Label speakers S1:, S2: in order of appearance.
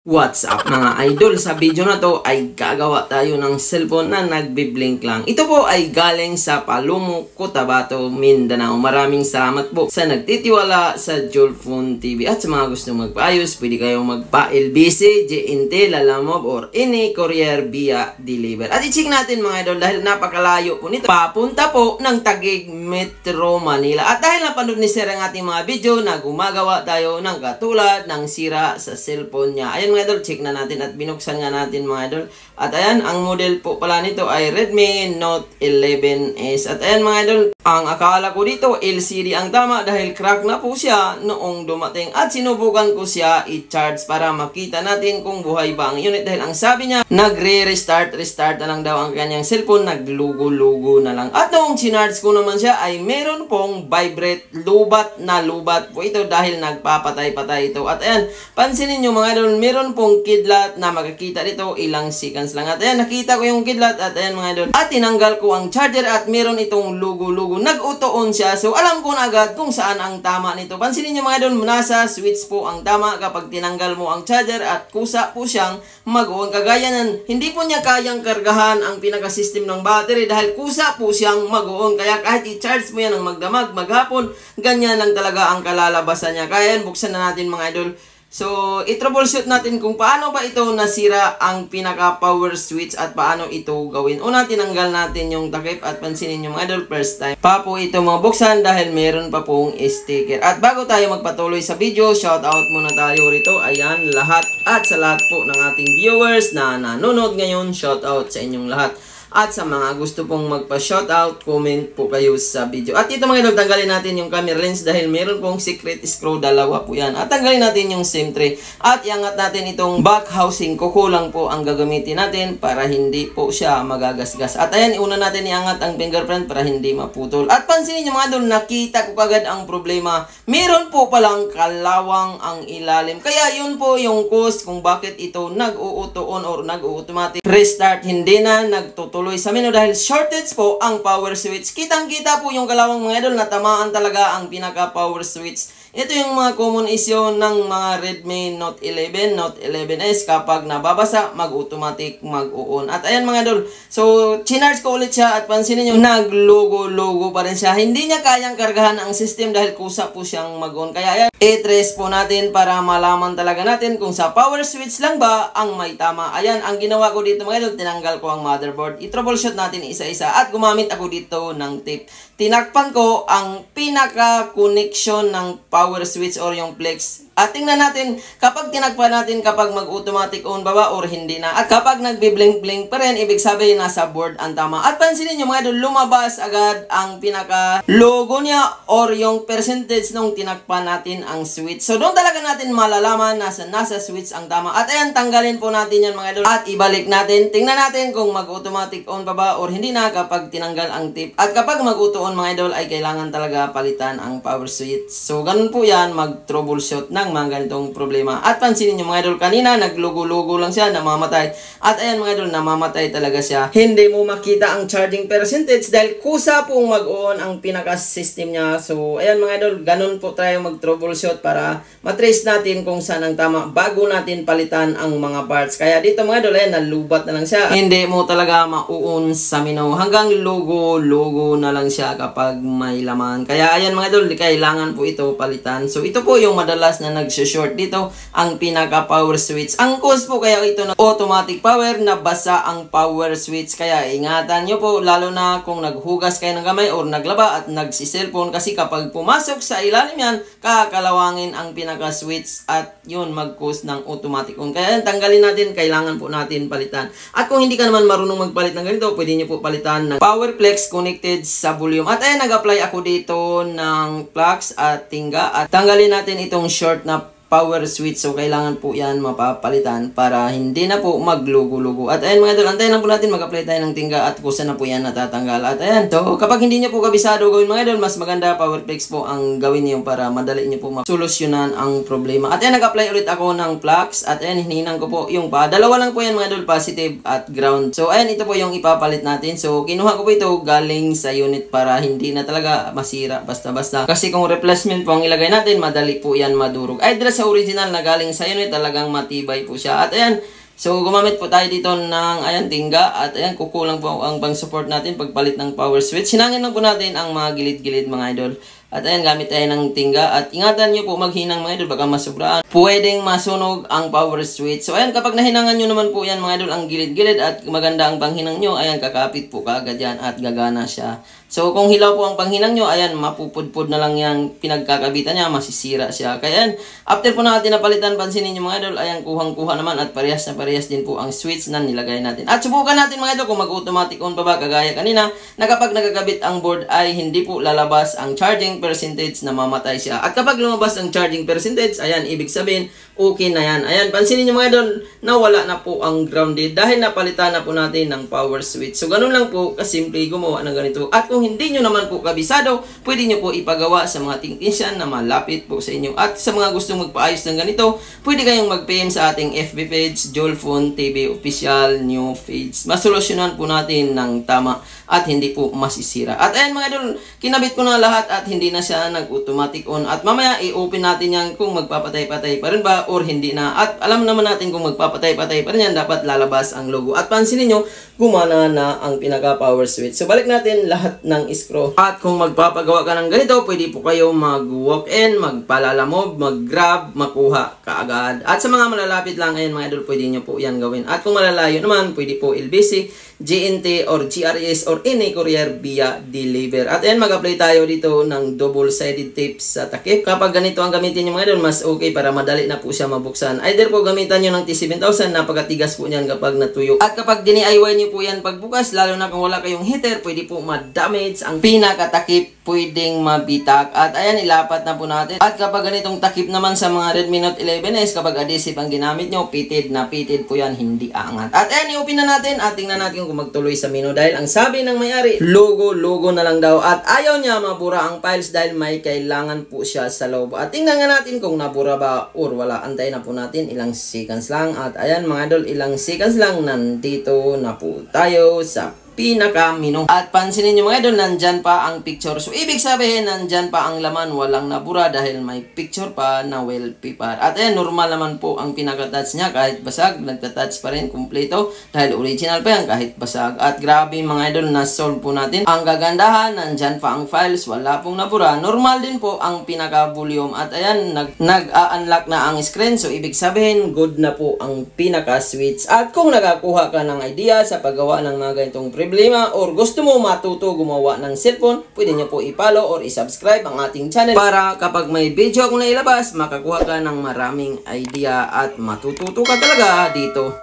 S1: What's up mga idol? Sa video na to ay gagawa tayo ng cellphone na nagbiblink lang. Ito po ay galing sa Palumok, Cotabato, Mindanao. Maraming salamat po sa nagtitiwala sa Jolphone TV. At sa mga gusto magpaayos, pwede kayong magpa-LBC, JNT, Lalamove, or any courier via deliver. At i-check natin mga idol dahil napakalayo po nito. Papunta po ng Taguig, Metro Manila. At dahil napanood ni Sir ang ating mga video na gumagawa tayo ng katulad ng sira sa cellphone niya. Ayan mga idol, check na natin at binuksan nga natin mga idol. At ayan, ang model po pala nito ay Redmi Note 11S. At ayan mga idol, ang akala ko dito LCD ang tama dahil crack na po siya noong dumating. At sinubukan ko siya i-charge para makita natin kung buhay ba ang unit. Dahil ang sabi niya, nagre-restart na lang daw ang kanyang cellphone, naglugo-lugo na lang. At noong sinarge ko naman siya ay meron pong vibrate, lubat na lubat po ito dahil nagpapatay-patay ito. At ayan, pansinin nyo mga idol, meron pong kidlat na makikita dito ilang seconds lang. At ayan, nakita ko yung kidlat at ayan mga idol. At tinanggal ko ang charger at meron itong lugo-lugo. Nag-auto-on siya. So alam ko na agad kung saan ang tama nito. Pansinin nyo mga idol, nasa switch po ang tama kapag tinanggal mo ang charger at kusa po siyang mag-on. Kagaya nan, hindi po niya kayang kargahan ang pinaka-system ng battery dahil kusa po siyang mag-on. Kaya kahit i-charge mo yan ng magdamag, maghapon, ganyan lang talaga ang kalalabasan niya. Kaya yan, buksan na natin mga idol. So, i-troubleshoot natin kung paano ba ito nasira ang pinaka-power switch at paano ito gawin. Una, tinanggal natin yung takip at pansinin nyo mga idol, first time pa po ito mabuksan dahil meron pa pong sticker. At bago tayo magpatuloy sa video, shoutout muna tayo rito. Ayan, lahat at sa lahat po ng ating viewers na nanonood ngayon, shoutout sa inyong lahat. At sa mga gusto pong magpa-shoutout, comment po kayo sa video. At ito mga idol, tanggalin natin yung camera lens dahil meron pong secret screw, dalawa po yan. At tanggalin natin yung SIM tray. At iangat natin itong back housing. Kukulang po ang gagamitin natin para hindi po siya magagasgas. At ayan, una natin iangat ang fingerprint para hindi maputol. At pansinin nyo mga idol, nakita ko kagad ang problema. Meron po palang kalawang ang ilalim. Kaya yun po yung cause kung bakit ito nag-auto-on or nag-automatic restart. Hindi na nagtutuloy sa menu dahil shortage po ang power switch. Kitang-kita po yung kalawang mga idol na tamaan talaga ang pinaka-power switch. Ito yung mga common issue ng mga Redmi Note 11, Note 11S. Kapag nababasa, mag-automatic mag-on. At ayan mga idol, so chinarge ko ulit siya at pansinin nyo, nag-logo-logo pa rin siya. Hindi niya kayang kargahan ang system dahil kusa po siyang mag-on. Kaya ayan, i-trace po natin para malaman talaga natin kung sa power switch lang ba ang may tama. Ayan, ang ginawa ko dito mga idol, tinanggal ko ang motherboard. I-troubleshoot natin isa-isa at gumamit ako dito ng tape. Tinakpan ko ang pinaka-connection ng power switch or yung flex. At tingnan natin kapag tinakpan natin kapag mag-automatic on ba or hindi na. At kapag nagbi-blink-blink pa rin, ibig sabihin nasa board ang tama. At pansinin nyo mga idol, lumabas agad ang pinaka-logo niya or yung percentage nung tinakpan natin ang switch. So doon talaga natin malalaman nasa switch ang tama. At ayan, tanggalin po natin yan mga idol. At ibalik natin. Tingnan natin kung mag-automatic on ba or hindi na kapag tinanggal ang tip. At kapag mag-auto-on mga idol ay kailangan talaga palitan ang power switch. So ganun po yan, mag-troubleshoot ng mga ganitong problema. At pansinin nyo mga idol, kanina naglugo-lugo lang siya, namamatay. At ayan mga idol, namamatay talaga siya. Hindi mo makita ang charging percentage dahil kusa pong mag-on ang pinaka-system niya. So ayan mga idol, ganun po tayo mag-troubleshoot para matrace natin kung saan ang tama bago natin palitan ang mga parts. Kaya dito mga idol, ayan, nalubat na lang siya. Hindi mo talaga ma-on sa menu. Hanggang logo-logo na lang siya kapag may laman. Kaya ayan mga idol, kailangan po ito palitan. So ito po yung madalas na nag-short dito, ang pinaka-power switch. Ang cause po kaya ito na automatic power, na basa ang power switch. Kaya ingatan nyo po, lalo na kung naghugas kayo ng kamay or naglaba at nagsi-cellphone, kasi kapag pumasok sa ilalim yan, kakalawangin ang pinaka-switch at yun mag-cause ng automatic on. Kaya yan, tanggalin natin, kailangan po natin palitan. At kung hindi ka naman marunong magpalit ng ganito, pwede nyo po palitan ng power flex connected sa volume. At ayan, nag-apply ako dito ng plugs at tingga at tanggalin natin itong short na power switch. So kailangan po yan mapapalitan para hindi na po maglugo-lugo. At ayan mga idol, antayin lang po natin, mag-apply tayo ng tingga at kusa na po yan natatanggal. At ayan, so kapag hindi nyo po kabisado gawin mga idol, mas maganda power flex po ang gawin niyo para madali nyo po masolusyonan ang problema. At ayan, nag-apply ulit ako ng plugs at ayan, hinihinang ko po yung dalawa lang po yan mga idol, positive at ground. So ayan, ito po yung ipapalit natin. So kinuha ko po ito galing sa unit para hindi na talaga masira basta-basta. Kasi kung replacement po ang ilagay natin, madali po yan madurog. Ay, sa original na galing sa unit, talagang matibay po siya. At ayan, so gumamit po tayo dito ng ayan tingga at ayan kukulang po ang pang support natin pagpalit ng power switch. Hinangin lang po natin ang mga gilid-gilid mga idol. At ayan, gamit tayo ng tingga. At ingatan nyo po maghinang mga idol, baka masubraan. Pwedeng masunog ang power switch. So ayan, kapag nahinangan nyo naman po yan mga idol, ang gilid-gilid at maganda ang panghinang nyo, ayan, kakapit po kaagad yan at gagana siya. So kung hilaw po ang panghinang nyo, ayan, mapupudpud na lang yan, pinagkakabitan niya, masisira siya. Kaya ayan, after po natin napalitan, pansinin nyo mga idol, ayan, kuhang-kuha naman at parehas na parehas din po ang switch na nilagay natin. At subukan natin mga idol kung mag-automatic on pa ba, kagaya kanina, na kapag nagkakabit ang board ay hindi po lalabas ang charging percentage na mamatay siya. At kapag lumabas ang charging percentage, ayan, ibig sabihin, okay na yan. Ayan, pansinin nyo mga idol, nawala na po ang grounded dahil napalitan na po natin ng power switch. So, ganun lang po, kasimple gumawa ng ganito. At kung hindi nyo naman po kabisado, pwede nyo po ipagawa sa mga technician na malapit po sa inyo. At sa mga gustong magpaayos ng ganito, pwede kayong mag-PM sa ating FB page, Jolfon TV Official New Page. Masolusyonan po natin ng tama at hindi po masisira. At ayan mga idol, kinabit ko na lahat at hindi na siya nag-automatic on. At mamaya i-open natin yan kung magpapatay-patay pa rin ba or hindi na. At alam naman natin kung magpapatay-patay pa rin yan, dapat lalabas ang logo. At pansinin nyo, gumana na ang pinaka-power switch. So balik natin lahat ng screw. At kung magpapagawa ka ng ganito, pwede po kayo mag-walk-in, magpalalamove, mag-grab, makuha kaagad. At sa mga malalapit lang, ayan mga idol, pwede nyo po yan gawin. At kung malalayo naman, pwede po LBC, GNT or GRS or any courier via deliver. At ayan, mag-apply tayo dito ng double-sided tape sa takip. Kapag ganito ang gamitin nyo mga idol, mas okay para madali na po siya mabuksan. Either po gamitan nyo ng T7000, napakatigas po niyan kapag natuyo. At kapag DIY nyo po yan pagbukas, lalo na kung wala kayong heater, pwede po ma-damage ang pinakatakip, pwedeng mabitak. At ayan, ilapat na po natin. At kapag ganitong takip naman sa mga Redmi Note 11S, kapag adhesive ang ginamit nyo, pitted na pitted po yan, hindi aangat. At ayan, i-open na natin at tingnan natin kung magtuloy sa menu dahil ang sabi ng may-ari, logo na lang daw at ayaw niya mabura ang files dahil may kailangan po siya sa loob. At tingnan nga natin kung nabura ba or wala. Antayin na po natin ilang seconds lang at ayan mga idol, ilang seconds lang, nandito na po tayo sa pinaka-menu. At pansinin nyo mga idol, nandyan pa ang picture. So, ibig sabihin, nandyan pa ang laman, walang nabura dahil may picture pa na wallpaper. At ayan, normal naman po ang pinaka-touch niya. Kahit basag, nagta-touch pa rin kumpleto dahil original pa yan kahit basag. At grabe mga idol, na-solve po natin. Ang gagandahan, nandyan pa ang files, wala pong nabura. Normal din po ang pinaka-volume. At ayan, nag-unlock na ang screen. So, ibig sabihin, good na po ang pinaka-switch. At kung nakakuha ka ng idea sa paggawa ng mga ganitong problema or gusto mo matuto gumawa ng cellphone, pwede nyo po i-follow or i-subscribe ang ating channel para kapag may video akong nailabas, makakuha ka ng maraming idea at matututo ka talaga dito.